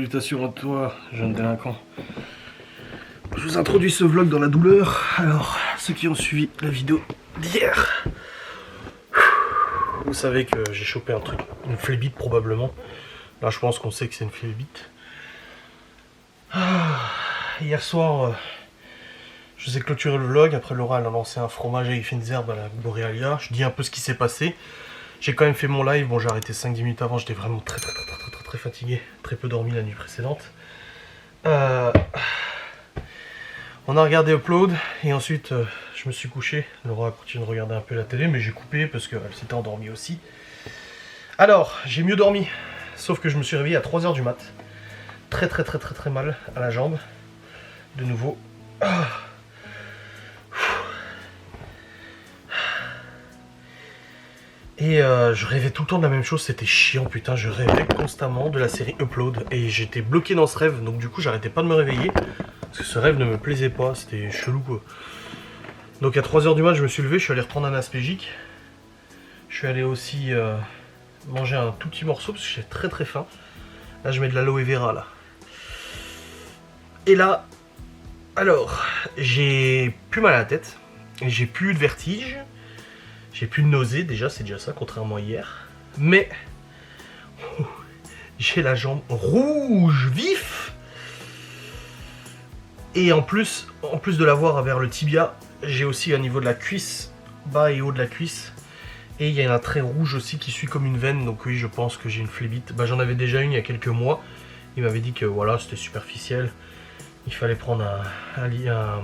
Salutations à toi, jeune délinquant. Je vous introduis ce vlog dans la douleur. Alors, ceux qui ont suivi la vidéo d'hier, vous savez que j'ai chopé un truc, une phlébite probablement. Là, je pense qu'on sait que c'est une phlébite. Hier soir, je vous ai clôturé le vlog. Après, Laura elle a lancé un fromage avec fines herbes à la Borealia. Je dis un peu ce qui s'est passé. J'ai quand même fait mon live. Bon, j'ai arrêté 5-10 minutes avant. J'étais vraiment très fatigué. Très peu dormi la nuit précédente. On a regardé Upload et ensuite je me suis couché. Laura a continué de regarder un peu la télé, mais j'ai coupé parce qu'elle s'était endormie aussi. Alors, j'ai mieux dormi. Sauf que je me suis réveillé à 3 h du mat. Très mal à la jambe. De nouveau. Et je rêvais tout le temps de la même chose, c'était chiant, putain, je rêvais constamment de la série Upload. Et j'étais bloqué dans ce rêve, donc du coup j'arrêtais pas de me réveiller. Parce que ce rêve ne me plaisait pas, c'était chelou quoi. Donc à 3 h du mat, je me suis levé, je suis allé reprendre un aspégique. Je suis allé aussi manger un tout petit morceau parce que j'ai très faim. Là je mets de l'aloe vera là. Et là, alors, j'ai plus mal à la tête, j'ai plus de vertige. J'ai plus de nausée, déjà, c'est déjà ça, contrairement à hier. Mais, j'ai la jambe rouge vif. Et en plus de l'avoir vers le tibia, j'ai aussi au niveau de la cuisse, bas et haut de la cuisse. Et il y a un trait rouge aussi qui suit comme une veine, donc oui, je pense que j'ai une phlébite. Bah, j'en avais déjà une il y a quelques mois. Il m'avait dit que voilà, c'était superficiel. Il fallait prendre un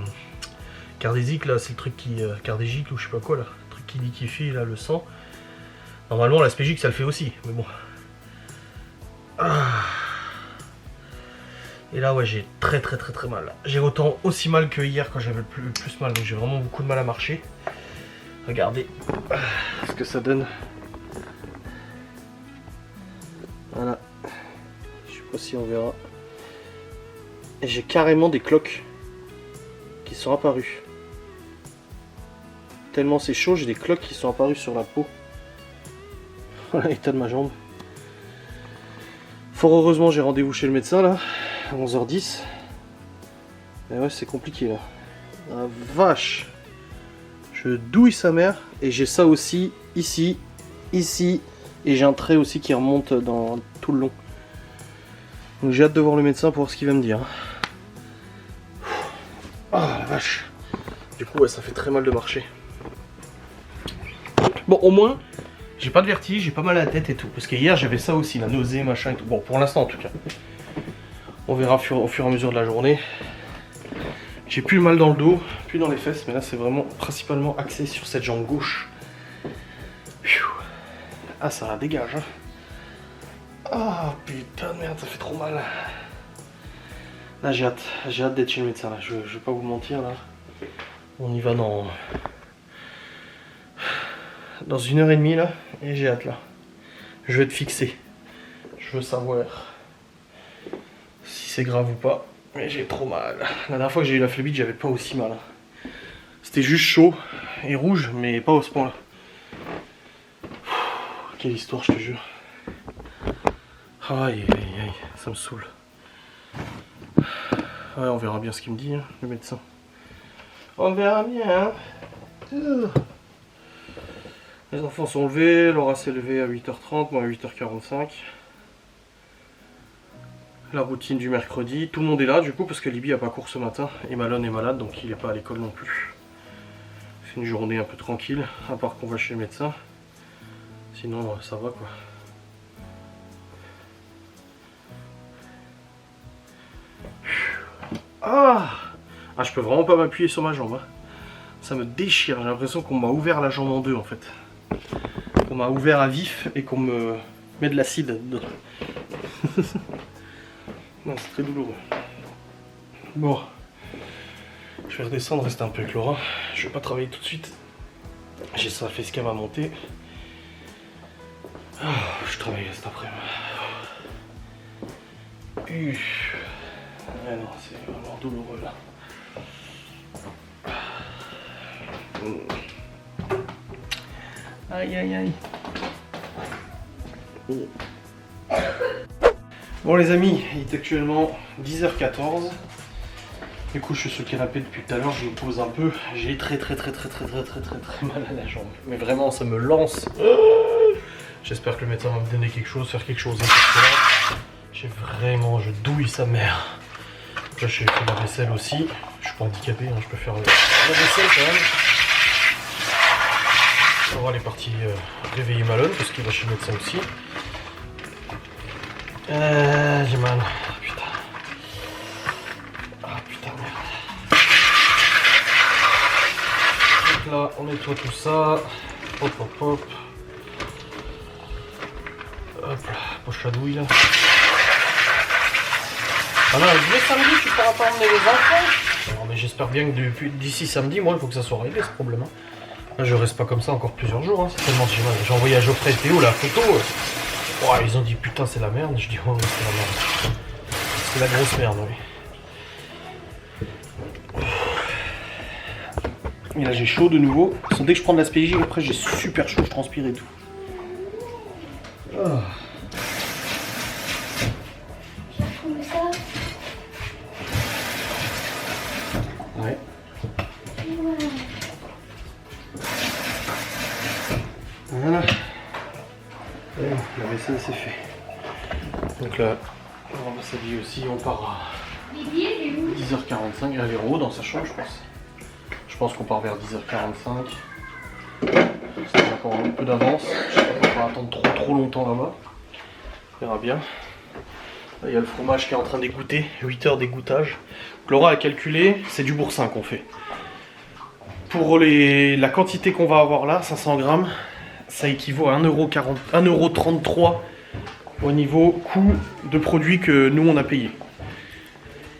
cardésique, là, c'est le truc qui... cardégique ou je sais pas quoi, là. Qui liquéfie là le sang. Normalement l'aspégique ça le fait aussi, mais bon. Et là ouais, j'ai très mal. J'ai autant aussi mal que hier quand j'avais le plus mal, donc j'ai vraiment beaucoup de mal à marcher. Regardez ce que ça donne. Voilà. Je sais pas si on verra. Et j'ai carrément des cloques qui sont apparues. Tellement c'est chaud, j'ai des cloques qui sont apparues sur la peau. Voilà l'état de ma jambe. Fort heureusement, j'ai rendez-vous chez le médecin là, à 11 h 10. Mais ouais, c'est compliqué là. La vache! Je douille sa mère et j'ai ça aussi, ici, ici. Et j'ai un trait aussi qui remonte dans tout le long. Donc j'ai hâte de voir le médecin pour voir ce qu'il va me dire. Ah la vache! Du coup, ouais, ça fait très mal de marcher. Bon, au moins, j'ai pas de vertige, j'ai pas mal à la tête et tout. Parce que hier, j'avais ça aussi, la nausée, machin et tout. Bon, pour l'instant en tout cas. On verra au fur et à mesure de la journée. J'ai plus le mal dans le dos, plus dans les fesses, mais là, c'est vraiment principalement axé sur cette jambe gauche. Ah, ça la dégage, hein. Ah, putain de merde, ça fait trop mal. Là, j'ai hâte d'être chez le médecin, là. Je vais pas vous mentir, là. On y va dans 1 h 30 là, et j'ai hâte là. Je vais être fixé. Je veux savoir si c'est grave ou pas. Mais j'ai trop mal. La dernière fois que j'ai eu la phlébite, j'avais pas aussi mal. C'était juste chaud et rouge, mais pas à ce point là. Quelle histoire, je te jure. Aïe, ça me saoule. Ouais, on verra bien ce qu'il me dit, hein, le médecin. On verra bien. Hein. Les enfants sont levés, Laura s'est levée à 8 h 30, moi à 8 h 45. La routine du mercredi, tout le monde est là du coup parce que Libby a pas cours ce matin et Malone est malade donc il n'est pas à l'école non plus. C'est une journée un peu tranquille, à part qu'on va chez le médecin. Sinon ça va quoi. Ah, je peux vraiment pas m'appuyer sur ma jambe. Hein. Ça me déchire, j'ai l'impression qu'on m'a ouvert la jambe en deux en fait. On m'a ouvert à vif et qu'on me met de l'acide dedans. Non, c'est très douloureux. Bon, je vais redescendre, rester un peu avec Laura. Je vais pas travailler tout de suite. J'ai ça facecam à monter. Je travaille cet après-midi. Ouais, non, c'est vraiment douloureux là. Aïe. Bon les amis, il est actuellement 10h14. Du coup je suis sur le canapé depuis tout à l'heure, je me pose un peu. J'ai très mal à la jambe. Mais vraiment ça me lance. J'espère que le médecin va me donner quelque chose, faire quelque chose. Je douille sa mère. Là je fais la vaisselle aussi. Je suis pas handicapé, hein, je peux faire la vaisselle quand même. On va voir les parties réveiller Malone parce qu'il va chez le médecin aussi. J'ai mal. Putain. Ah putain merde. Donc là on nettoie tout ça. Hop hop hop. Hop là, poche à douille là. Ah non, le samedi tu pourras pas emmener les enfants. Non mais j'espère bien que d'ici samedi, moi il faut que ça soit réglé ce problème. Hein. Là je reste pas comme ça encore plusieurs jours. Hein. C'est tellement j'ai mal. J'ai envoyé à Geoffrey et Théo la photo. Oh, ils ont dit putain c'est la merde. Je dis oh c'est la merde. C'est la grosse merde oui. Et là j'ai chaud de nouveau. Dès que je prends de l'aspégie, après j'ai super chaud, je transpire et tout. Oh. Ouais. Voilà. Et la vaisselle c'est fait. Donc là, on va s'habiller aussi, on part à 10h45, à Véro dans sa chambre je pense. Je pense qu'on part vers 10h45. C'est encore un peu d'avance. Je sais pas qu'on va attendre trop longtemps là-bas. On verra bien. Là, il y a le fromage qui est en train d'égoutter, 8 heures d'égouttage. Laura a calculé, c'est du boursin qu'on fait. Pour la quantité qu'on va avoir là, 500 grammes, ça équivaut à 1,33€ au niveau coût de produit que nous on a payé.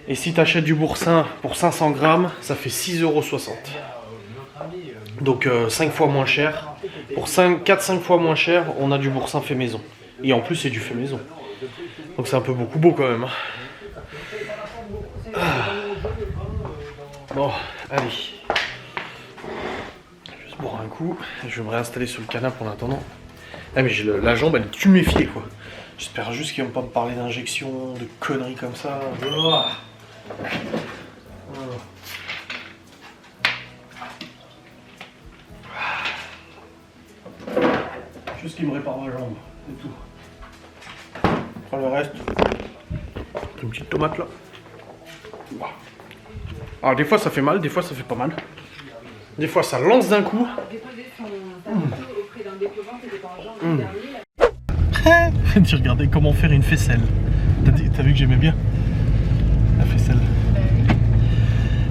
Et si tu achètes du boursin pour 500 grammes, ça fait 6,60€. Donc 5 fois moins cher. Pour 4-5 fois moins cher, on a du boursin fait maison. Et en plus c'est du fait maison. Donc c'est un peu beaucoup beau quand même. Bon, allez. Juste boire un coup. Je vais me réinstaller sur le canapé en attendant. Ah mais j'ai la jambe elle est tuméfiée quoi. J'espère juste qu'ils vont pas me parler d'injection, de conneries comme ça. Juste qu'ils me réparent ma jambe, c'est tout. Après le reste, une petite tomate là. Alors des fois ça fait mal, des fois ça fait pas mal. Des fois ça lance d'un coup. Tu regardais comment faire une faisselle. T'as vu que j'aimais bien la faisselle.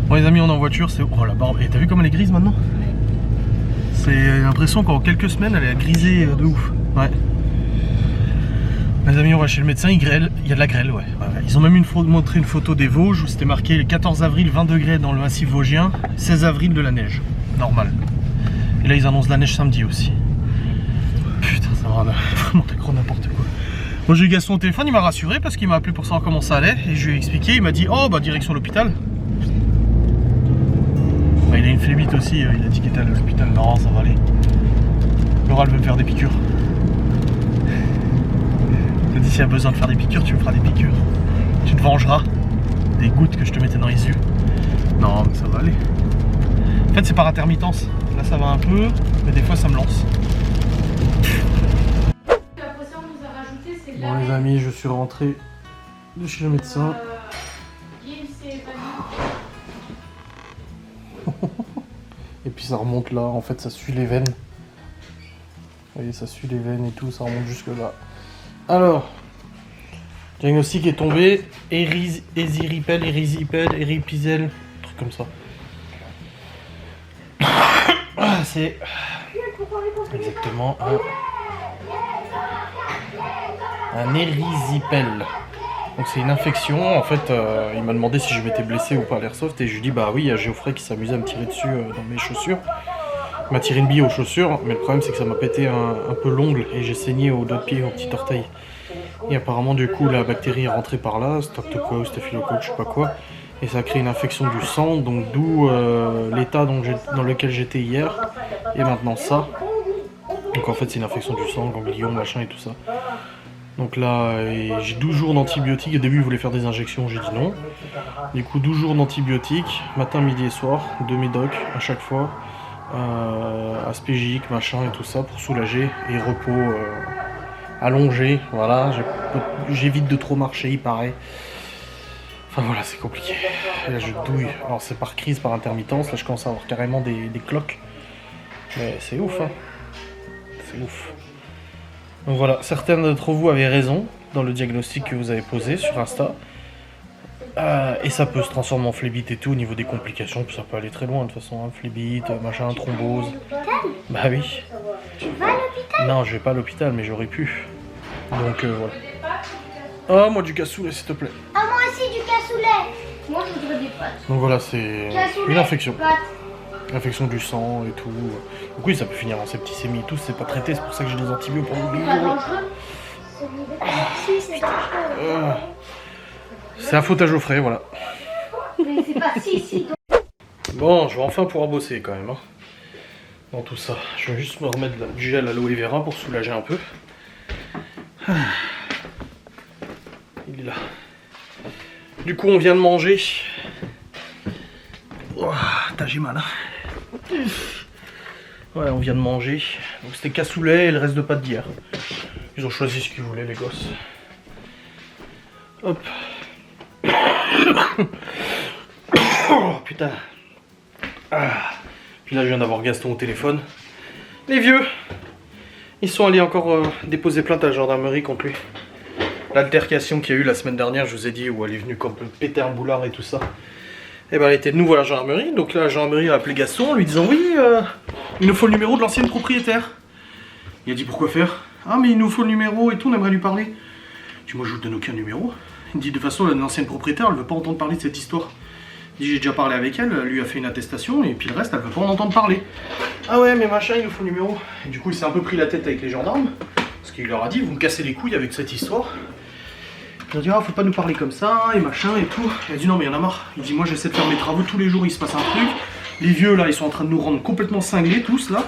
Bon les amis on est en voiture, c'est... Oh la barbe, et t'as vu comme elle est grise maintenant? C'est l'impression qu'en quelques semaines elle est grisée de ouf. Ouais. Les amis on va chez le médecin, il grêle, il y a de la grêle ouais. Ils ont même montré une photo des Vosges où c'était marqué le 14 avril 20 degrés dans le massif vosgien, 16 avril de la neige, normal. Et là ils annoncent de la neige samedi aussi. Putain ça va vraiment gros n'importe quoi. Moi j'ai eu Gaston au téléphone, il m'a rassuré parce qu'il m'a appelé pour savoir comment ça allait et je lui ai expliqué, il m'a dit oh bah direction l'hôpital. Bah, il a une phlébite aussi, il a dit qu'il était à l'hôpital, non ça va aller. Laura elle veut me faire des piqûres. Elle dit s'il y a besoin de faire des piqûres, tu me feras des piqûres. Tu te vengeras des gouttes que je te mettais dans les yeux. Non mais ça va aller. En fait c'est par intermittence. Là ça va un peu, mais des fois ça me lance. Bon les amis, je suis rentré de chez le médecin. Et puis ça remonte là, en fait ça suit les veines. Vous voyez ça suit les veines et tout, ça remonte jusque là. Alors, diagnostic est tombé, érysipèle, un truc comme ça. C'est exactement un érysipèle. Donc c'est une infection, en fait il m'a demandé si je m'étais blessé ou pas à l'airsoft et je lui dis bah oui, il y a Geoffrey qui s'amusait à me tirer dessus dans mes chaussures. Il m'a tiré une bille aux chaussures, mais le problème c'est que ça m'a pété un peu l'ongle et j'ai saigné au doigt de pied, au petit orteil. Et apparemment du coup la bactérie est rentrée par là, streptocoque, staphylocoque, je sais pas quoi, et ça a créé une infection du sang, donc d'où l'état dans lequel j'étais hier, et maintenant ça. Donc en fait c'est une infection du sang, ganglion, machin et tout ça. Donc là, j'ai 12 jours d'antibiotiques. Au début, ils voulaient faire des injections, j'ai dit non. Du coup, 12 jours d'antibiotiques, matin, midi et soir, de médoc à chaque fois. Aspégique, machin et tout ça pour soulager. Et repos allongé, voilà. J'évite de trop marcher, il paraît. Enfin voilà, c'est compliqué. Là, je douille. Alors, c'est par crise, par intermittence. Là, je commence à avoir carrément des cloques. Mais c'est ouf, hein. C'est ouf. Donc voilà, certains d'entre vous avaient raison dans le diagnostic que vous avez posé sur Insta. Et ça peut se transformer en phlébite et tout au niveau des complications, puis ça peut aller très loin de toute façon, hein. Phlébite, machin, thrombose. Bah oui. Tu vas à l'hôpital? Non, je vais pas à l'hôpital, mais j'aurais pu. Donc voilà. Ah, moi du cassoulet, s'il te plaît. Ah, moi aussi du cassoulet. Moi je voudrais des pâtes. Donc voilà, c'est Cassoulet, une infection. pâtes. Infection du sang et tout. Donc oui, ça peut finir en septicémie et tout, c'est pas traité, c'est pour ça que j'ai des antibiotiques pour C'est pas dangereux. Si, c'est dangereux. C'est un foutage au frais, voilà. Mais c'est pas si. Bon, je vais enfin pouvoir bosser quand même, hein, dans tout ça. Je vais juste me remettre du gel aloe vera pour soulager un peu. Il est là. Du coup, on vient de manger. Oh, j'ai mal, hein. Ouais, on vient de manger. Donc c'était cassoulet et le reste de pâtes d'hier. Ils ont choisi ce qu'ils voulaient, les gosses. Hop. Oh putain. Puis là, je viens d'avoir Gaston au téléphone. Les vieux, ils sont allés encore déposer plainte à la gendarmerie contre lui. L'altercation qu'il y a eu la semaine dernière, je vous ai dit, où elle est venue comme péter un boulard et tout ça. Et ben elle était de nouveau à la gendarmerie. Donc là, la gendarmerie a appelé Gaston en lui disant oui, il nous faut le numéro de l'ancienne propriétaire. Il a dit pourquoi faire? Ah mais il nous faut le numéro et tout, on aimerait lui parler. Je dis moi je vous donne aucun numéro. Il me dit de toute façon l'ancienne propriétaire elle veut pas entendre parler de cette histoire. Il dit j'ai déjà parlé avec elle, elle lui a fait une attestation et puis le reste elle veut pas en entendre parler. Ah ouais mais machin il nous faut le numéro. Et du coup il s'est un peu pris la tête avec les gendarmes. Parce qu'il leur a dit vous me cassez les couilles avec cette histoire. Il a dit ah faut pas nous parler comme ça et machin et tout. Il a dit non mais il y en a marre. Il dit moi j'essaie de faire mes travaux tous les jours, il se passe un truc. Les vieux là ils sont en train de nous rendre complètement cinglés tous là.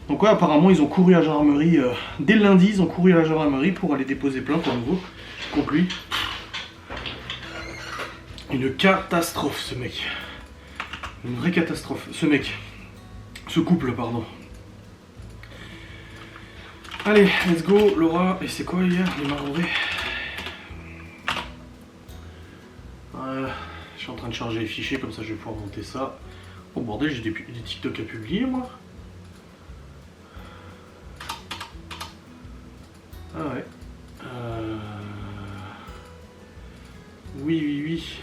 Donc ouais apparemment ils ont couru à la gendarmerie, dès le lundi ils ont couru à la gendarmerie pour aller déposer plainte à nouveau contre lui. Une catastrophe ce mec. Une vraie catastrophe. Ce mec. Ce couple pardon. Allez let's go Laura. Et c'est quoi hier les marbrés? Je suis en train de charger les fichiers, comme ça je vais pouvoir monter ça. Oh bordel, j'ai des TikTok à publier moi. Ah ouais. Oui.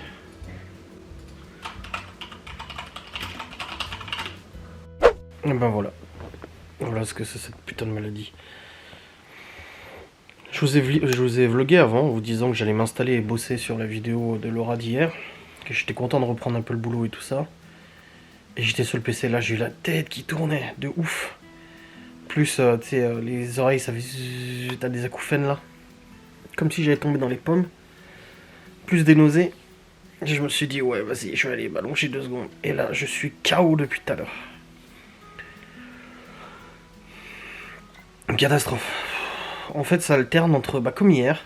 Et ben voilà. Voilà ce que c'est cette putain de maladie. Je vous ai vlogué avant en vous disant que j'allais m'installer et bosser sur la vidéo de Laura d'hier. Que j'étais content de reprendre un peu le boulot et tout ça. Et j'étais sur le PC là, j'ai eu la tête qui tournait de ouf. Plus, tu sais, les oreilles, ça fait... T'as des acouphènes là. Comme si j'allais tomber dans les pommes. Plus des nausées. Et je me suis dit, ouais, vas-y, je vais aller m'allonger 2 secondes. Et là, je suis KO depuis tout à l'heure. Une catastrophe. En fait, ça alterne entre, comme hier,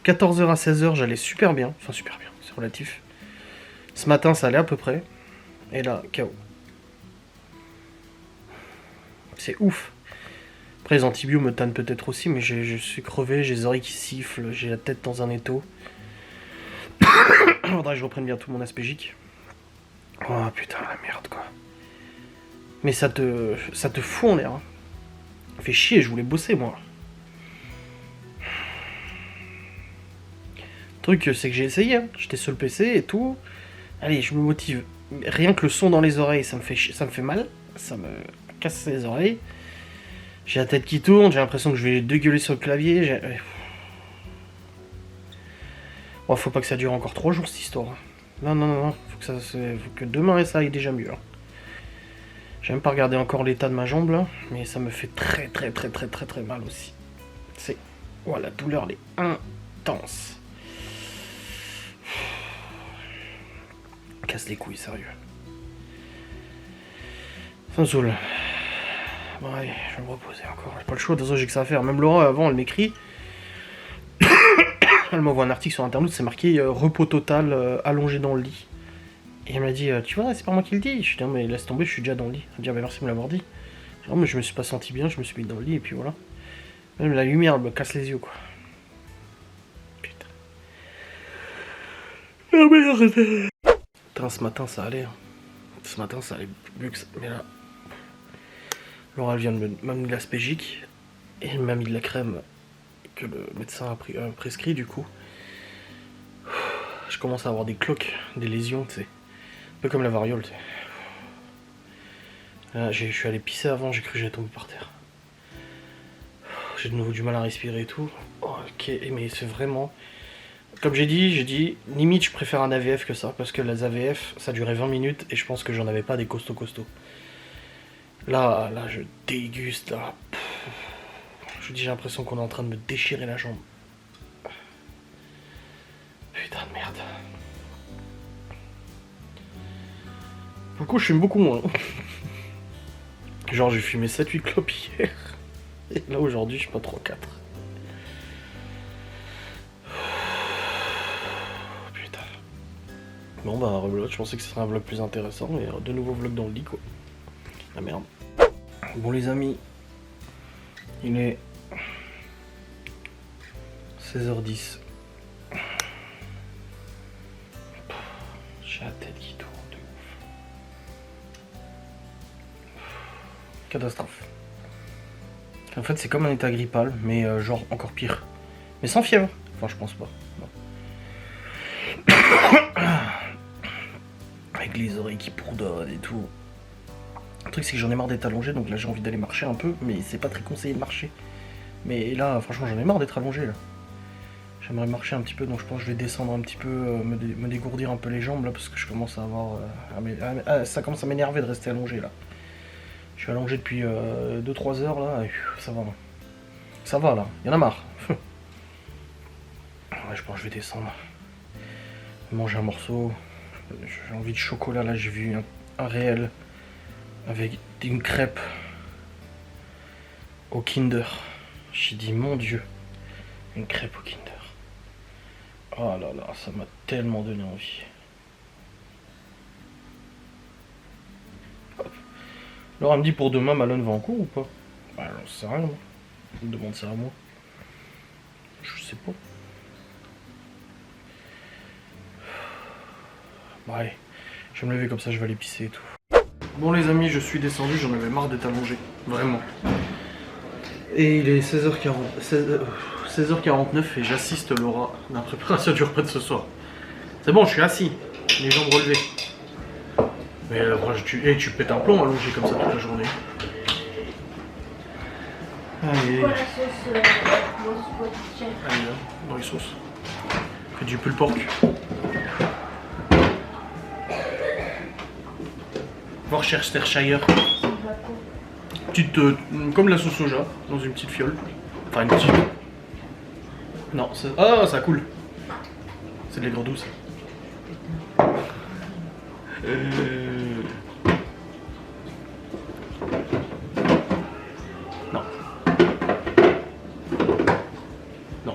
14h à 16h, j'allais super bien. Enfin, super bien, c'est relatif. Ce matin, ça allait à peu près. Et là, KO. C'est ouf. Après, les antibiotiques me tannent peut-être aussi, mais je suis crevé, j'ai les oreilles qui sifflent, j'ai la tête dans un étau. Faudrait que je reprenne bientôt mon aspégique. Oh putain, la merde quoi. Mais ça te fout en l'air. Hein. Ça fait chier, je voulais bosser moi. Le truc, c'est que j'ai essayé. Hein. J'étais sur le PC et tout. Allez, je me motive. Rien que le son dans les oreilles, ça me fait mal. Ça me casse les oreilles. J'ai la tête qui tourne, j'ai l'impression que je vais dégueuler sur le clavier. Bon, faut pas que ça dure encore 3 jours cette histoire. Non. Faut que demain ça aille déjà mieux. Hein. J'ai même pas regardé encore l'état de ma jambe là, mais ça me fait très mal aussi. La douleur elle est intense. Casse les couilles, sérieux. Ça me saoule. Bon allez, je vais me reposer encore. J'ai pas le choix, de toute façon j'ai que ça à faire. Même Laura avant elle m'écrit. Elle m'envoie un article sur internet, c'est marqué repos total, allongé dans le lit. Et elle m'a dit, tu vois, c'est pas moi qui le dis. Je dis, non, mais laisse tomber, je suis déjà dans le lit. Elle me dit, ah, bah, merci de me l'avoir dit. Je dis, non, mais je me suis pas senti bien, je me suis mis dans le lit, et puis voilà. Même la lumière, elle me casse les yeux, quoi. Putain. Ah merde. Putain, ce matin, ça allait. Hein. Ce matin, ça allait mieux que ça. Mais là, Laura, elle vient de m'a mis de l'aspégique, et elle m'a mis de la crème que le médecin a prescrit, du coup. Je commence à avoir des cloques, des lésions, tu sais. Un peu comme la variole, tu sais. Là, je suis allé pisser avant, j'ai cru que j'allais tomber par terre. J'ai de nouveau du mal à respirer et tout. Oh, ok, mais c'est vraiment... Comme j'ai dit, limite je préfère un AVF que ça, parce que les AVF, ça durait 20 minutes, et je pense que j'en avais pas des costauds. Là, je déguste, là. Je vous dis, j'ai l'impression qu'on est en train de me déchirer la jambe. Putain de merde. Pour le coup, je fume beaucoup moins. Genre, j'ai fumé 7-8 clopes hier. Et là, aujourd'hui, je suis pas 3-4. Putain. Bon, bah, rebelote, je pensais que ce serait un vlog plus intéressant, mais de nouveaux vlogs dans le lit, quoi. Ah merde. Bon, les amis, il est 16h10. J'ai la tête qui tourne de ouf. Catastrophe. En fait, c'est comme un état grippal, mais genre encore pire. Mais sans fièvre. Enfin, je pense pas. Non. Avec les oreilles qui bourdonnent et tout. Le truc, c'est que j'en ai marre d'être allongé, donc là j'ai envie d'aller marcher un peu, mais c'est pas très conseillé de marcher. Mais là, franchement, j'en ai marre d'être allongé là. J'aimerais marcher un petit peu, donc je pense que je vais descendre un petit peu, me dégourdir un peu les jambes là, parce que je commence à avoir... ça commence à m'énerver de rester allongé là. Je suis allongé depuis 2-3 heures là, et ça va. Ça va là, y'en a marre. Ouais, je pense que je vais descendre. Manger un morceau. J'ai envie de chocolat là, j'ai vu un réel avec une crêpe au Kinder. J'ai dit mon Dieu, une crêpe au Kinder. Oh là là, ça m'a tellement donné envie. Hop. Laura me dit pour demain, Malone va en cours ou pas? Bah, j'en sais rien, moi. Elle me demande ça à moi. Je sais pas. Bon, allez, je vais me lever comme ça, je vais aller pisser et tout. Bon, les amis, je suis descendu, j'en avais marre d'être allongé. Vraiment. Et il est 16h49 et j'assiste Laura à la préparation du repas de ce soir. C'est bon, je suis assis, les jambes relevées. Mais tu pètes un plomb allongé comme ça toute la journée. Allez. Quoi la sauce Allez là, dans les sauces. Fais du pulled pork. Worcestershire. Petite, comme la sauce soja, dans une petite fiole. Enfin une petite... Non, ça... Ah, ça coule. C'est de l'aigre douce. Non. Non. Oui.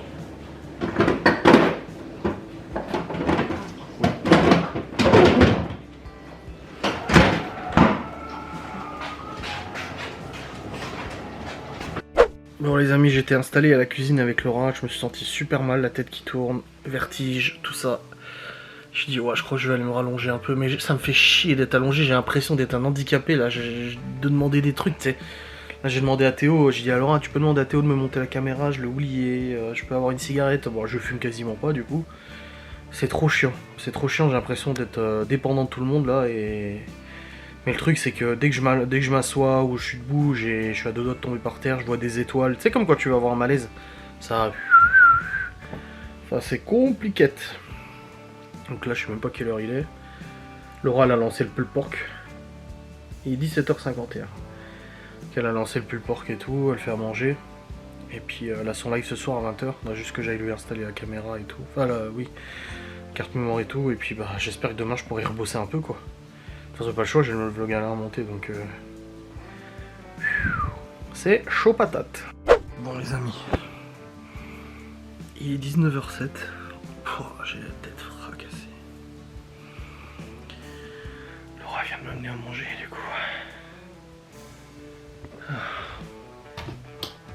Bon les amis, j'étais installé à la cuisine avec Laura, je me suis senti super mal, la tête qui tourne, vertige, tout ça. Je dis ouais, je crois que je vais aller me rallonger un peu, mais ça me fait chier d'être allongé, j'ai l'impression d'être un handicapé là, de demander des trucs, tu sais. Là j'ai demandé à Théo, j'ai dit à Laura, tu peux demander à Théo de me monter la caméra, je l'ai oublié, je peux avoir une cigarette, bon je fume quasiment pas du coup. C'est trop chiant, j'ai l'impression d'être dépendant de tout le monde là et... Mais le truc c'est que dès que je m'assois ou je suis debout, je suis à deux doigts de tomber par terre, je vois des étoiles, tu sais comme quand tu vas avoir un malaise, ça... Enfin c'est compliqué. Donc là je sais même pas quelle heure il est. Laura elle a lancé le pulled pork. Il est 17h51. Elle a lancé le pulled pork et tout, elle fait à manger. Et puis elle a son live ce soir à 20h. Il faudra juste que j'aille lui installer la caméra et tout. Enfin là, oui, carte mémoire et tout. Et puis bah j'espère que demain je pourrai rebosser un peu quoi. De toute façon, pas le choix, j'ai le vlog à la remonter donc c'est chaud patate. Bon les amis, Il est 19h07. Oh, j'ai la tête fracassée. Laura vient de m'amener à manger du coup.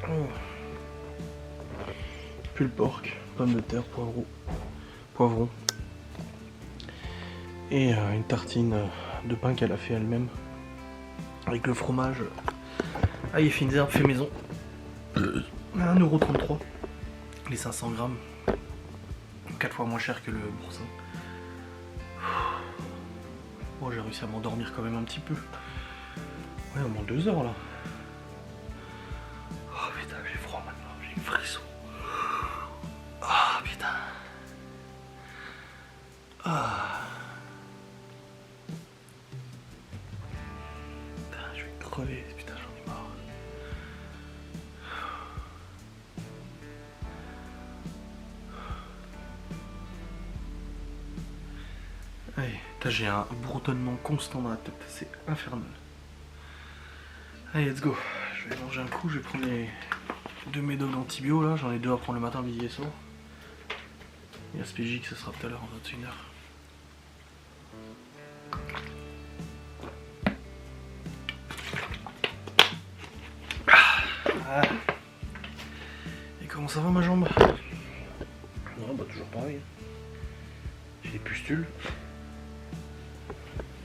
Oh. Puis le porc, pommes de terre, poivron. Et une tartine de pain qu'elle a fait elle-même. Avec le fromage. Ah, Finzer fait maison. 1,33€. Les 500 grammes. 4 fois moins cher que le boursin. Bon, j'ai réussi à m'endormir quand même un petit peu. Ouais, au moins 2 heures là. Oh putain, j'ai froid maintenant, j'ai une frisson. Ah putain. Ah. Putain, je vais crever, putain, j'en ai marre. Allez, j'ai un bourdonnement constant dans la tête, c'est infernal. Allez, let's go. Je vais manger un coup, je vais prendre les 2 médocs d'antibio là, j'en ai 2 à prendre le matin, midi et soir. Et Aspégique, ce sera tout à l'heure en 21h. Ah. Et comment ça va ma jambe? Non, bah toujours pareil. J'ai des pustules.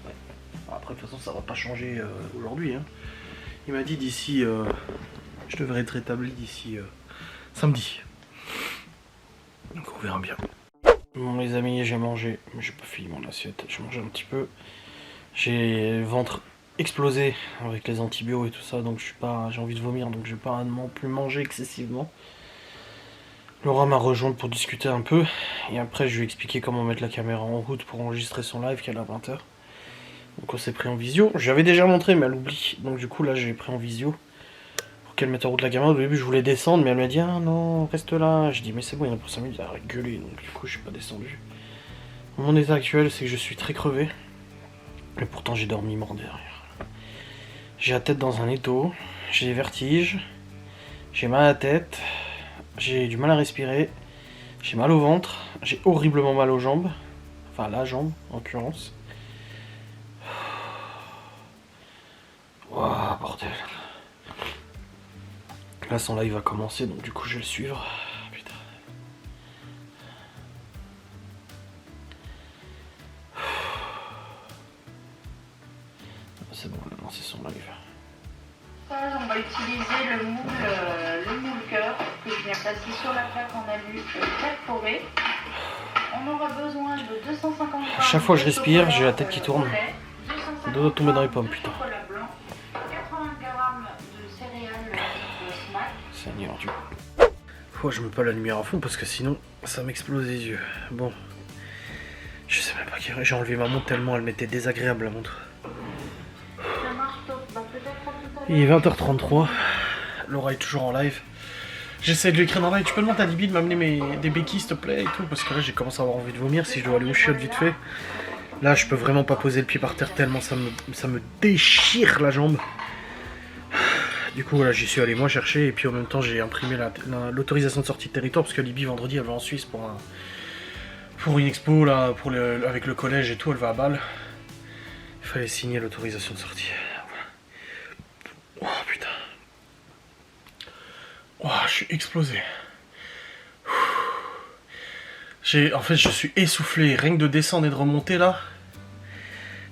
Ouais. Après, de toute façon, ça va pas changer aujourd'hui. Hein. Il m'a dit d'ici. Je devrais être rétabli d'ici samedi. Donc on verra bien. Bon les amis, j'ai mangé, mais j'ai pas fini mon assiette, j'ai mangé un petit peu. J'ai le ventre explosé avec les antibiotiques et tout ça, donc j'ai envie de vomir, donc je vais pas non plus manger excessivement. Laura m'a rejoint pour discuter un peu, et après je lui ai expliqué comment mettre la caméra en route pour enregistrer son live qu'elle a à 20h. Donc on s'est pris en visio, j'avais déjà montré mais elle oublie, donc du coup là j'ai pris en visio. Qu'elle mette en route la caméra. Au début je voulais descendre mais elle m'a dit ah non reste là. Je dis mais c'est bon, il y en a pour 5 minutes, elle a gueulé, donc du coup je suis pas descendu. Mon état actuel c'est que je suis très crevé. Et pourtant j'ai dormi mort derrière. J'ai la tête dans un étau, j'ai des vertiges, j'ai mal à la tête, j'ai du mal à respirer, j'ai mal au ventre, j'ai horriblement mal aux jambes. Enfin la jambe en l'occurrence. Waouh bordel. Là son live va commencer donc du coup je vais le suivre. Putain. C'est bon, maintenant c'est son live. On va utiliser le moule cœur que je viens placer sur la plaque en alu perforée. On aura besoin de 250 g. À chaque fois que je respire, j'ai la tête qui tourne. Le dos doit tomber dans les pommes, putain. 80 g de céréales de snack. Seigneur Dieu. Faut que je mets pas la lumière à fond parce que sinon ça m'explose les yeux. Bon. Je sais même pas quelle heure. J'ai enlevé ma montre tellement elle m'était désagréable la montre. Ça marche top. Bah, peut-être à tout à l'heure. Il est 20h33. Laura est toujours en live. J'essaie de lui écrire dans le live. Tu peux demander à Dibi de m'amener des béquilles s'il te plaît et tout. Parce que là j'ai commencé à avoir envie de vomir si je dois aller au chiottes vite fait. Là je peux vraiment pas poser le pied par terre tellement ça me déchire la jambe. Du coup voilà, j'y suis allé moi chercher et puis en même temps j'ai imprimé l'autorisation de sortie de territoire parce que Libye vendredi elle va en Suisse pour une expo là, avec le collège et tout, elle va à Bâle. Il fallait signer l'autorisation de sortie. Voilà. Oh putain. Oh, je suis explosé. En fait je suis essoufflé, rien que de descendre et de remonter là.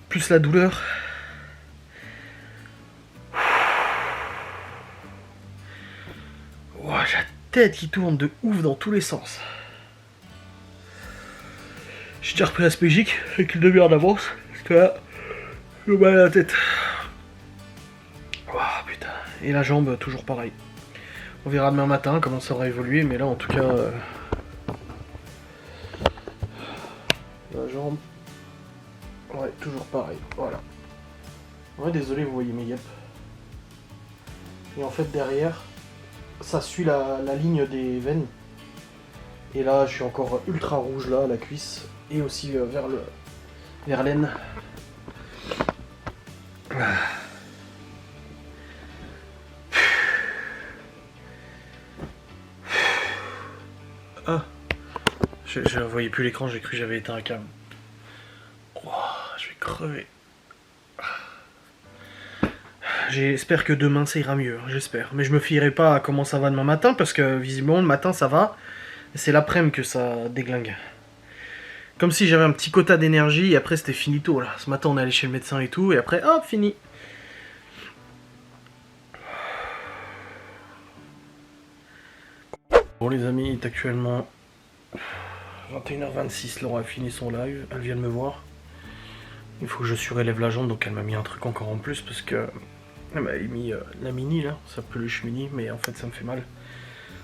Plus la douleur. Oh, j'ai la tête qui tourne de ouf dans tous les sens. J'ai déjà repris l'aspégique avec une demi-heure d'avance. Parce que là, j'ai mal à la tête. Oh putain. Et la jambe, toujours pareil. On verra demain matin comment ça aura évolué, mais là en tout cas. La jambe. Ouais, toujours pareil. Voilà. Ouais, désolé, vous voyez mes guêpes. Et en fait, derrière, ça suit la ligne des veines. Et là, je suis encore ultra rouge là, à la cuisse. Et aussi vers l'aine. Ah. Je voyais plus l'écran, j'ai cru que j'avais éteint un câble. Oh, je vais crever. J'espère que demain ça ira mieux, j'espère. Mais je me fierai pas à comment ça va demain matin, parce que visiblement le matin ça va. C'est l'après-midi que ça déglingue. Comme si j'avais un petit quota d'énergie et après c'était finito là. Ce matin on est allé chez le médecin et tout, et après hop, fini. Bon les amis, il est actuellement 21h26, Laura a fini son live, elle vient de me voir. Il faut que je surélève la jambe, donc elle m'a mis un truc encore en plus parce que elle m'a mis la mini là, sa peluche mini, mais en fait ça me fait mal.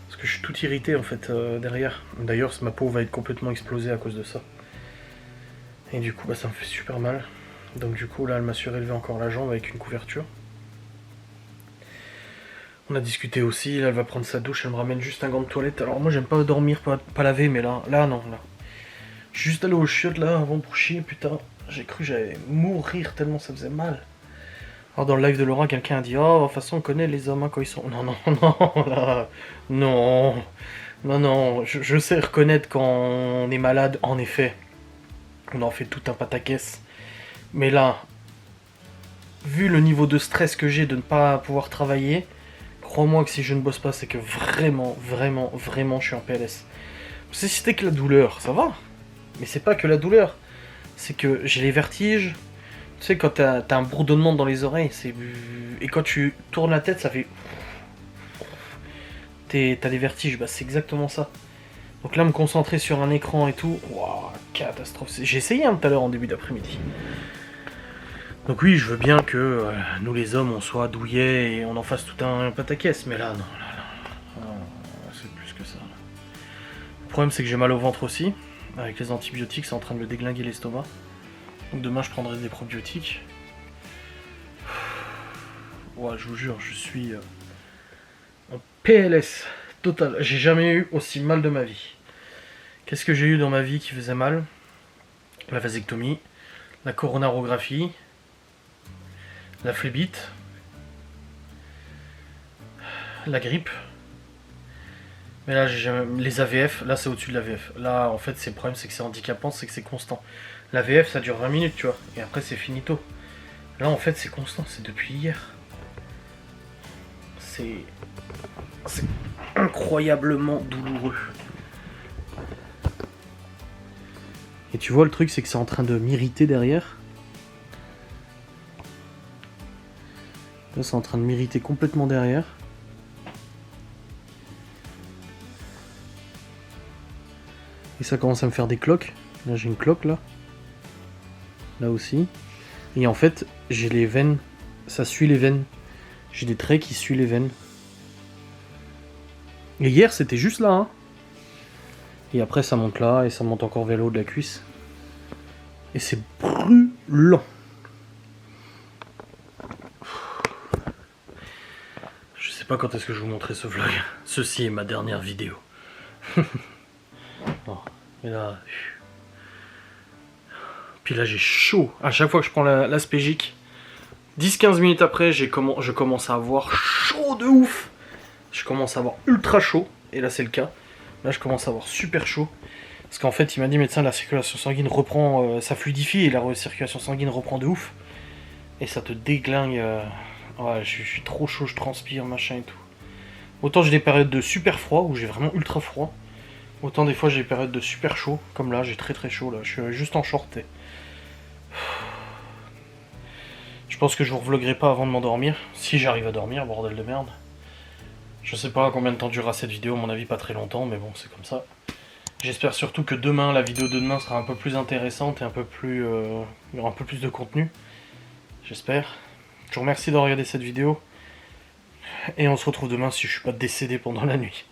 Parce que je suis tout irrité en fait derrière. D'ailleurs ma peau va être complètement explosée à cause de ça. Et du coup bah, ça me fait super mal. Donc du coup là elle m'a surélevé encore la jambe avec une couverture. On a discuté aussi, là elle va prendre sa douche, elle me ramène juste un gant de toilette. Alors moi j'aime pas dormir, pas laver, mais là non, là. Je suis juste allé aux chiottes là avant pour chier, putain. J'ai cru que j'allais mourir tellement ça faisait mal. Alors dans le live de Laura, quelqu'un a dit « Oh, de toute façon on connaît les hommes hein, quand ils sont... » Non, là... Non, je sais reconnaître quand on est malade, en effet. On en fait tout un pataquès. Mais là, vu le niveau de stress que j'ai de ne pas pouvoir travailler, crois-moi que si je ne bosse pas, c'est que vraiment, je suis en PLS. Si c'était que la douleur, ça va. Mais c'est pas que la douleur. C'est que j'ai les vertiges. Tu sais, quand t'as un bourdonnement dans les oreilles, et quand tu tournes la tête, ça fait... T'as des vertiges, bah c'est exactement ça. Donc là, me concentrer sur un écran et tout, waouh, catastrophe. J'ai essayé tout à l'heure en début d'après-midi. Donc oui, je veux bien que nous les hommes, on soit douillets et on en fasse tout un pataquès, mais là, non. C'est plus que ça. Le problème, c'est que j'ai mal au ventre aussi. Avec les antibiotiques, c'est en train de me déglinguer l'estomac. Donc demain, je prendrai des probiotiques. Ouais, je vous jure, je suis en PLS total. J'ai jamais eu aussi mal de ma vie. Qu'est-ce que j'ai eu dans ma vie qui faisait mal? La vasectomie, la coronarographie, la phlébite, la grippe. Mais là, j'ai jamais... les AVF, là c'est au-dessus de l'AVF. Là, en fait, le problème, c'est que c'est handicapant, c'est que c'est constant. L'AVF, ça dure 20 minutes, tu vois, et après, c'est finito. Là, en fait, c'est constant, c'est depuis hier. C'est incroyablement douloureux. Et tu vois, le truc, c'est que c'est en train de m'irriter derrière. Là, c'est en train de m'irriter complètement derrière. Et ça commence à me faire des cloques. Là, j'ai une cloque, là. Là aussi. Et en fait, j'ai les veines. Ça suit les veines. J'ai des traits qui suivent les veines. Et hier, c'était juste là. Hein. Et après, ça monte là. Et ça monte encore vers le haut de la cuisse. Et c'est brûlant. Je sais pas quand est-ce que je vais vous montrer ce vlog. Ceci est ma dernière vidéo. Bon, et là... Puis là j'ai chaud. À chaque fois que je prends l'aspégique, 10-15 minutes après, je commence à avoir chaud de ouf. Je commence à avoir ultra chaud. Et là c'est le cas. Là je commence à avoir super chaud. Parce qu'en fait il m'a dit, médecin, la circulation sanguine reprend, ça fluidifie et la circulation sanguine reprend de ouf. Et ça te déglingue. Ouais, je suis trop chaud, je transpire, machin et tout. Autant j'ai des périodes de super froid, où j'ai vraiment ultra froid. Autant des fois j'ai des périodes de super chaud, comme là, j'ai très chaud là, je suis juste en short. Je pense que je vous revloguerai pas avant de m'endormir, si j'arrive à dormir, bordel de merde. Je sais pas combien de temps durera cette vidéo, à mon avis pas très longtemps, mais bon, c'est comme ça. J'espère surtout que demain, la vidéo de demain sera un peu plus intéressante et un peu plus... il y aura un peu plus de contenu. J'espère. Je vous remercie de regarder cette vidéo. Et on se retrouve demain si je suis pas décédé pendant la nuit.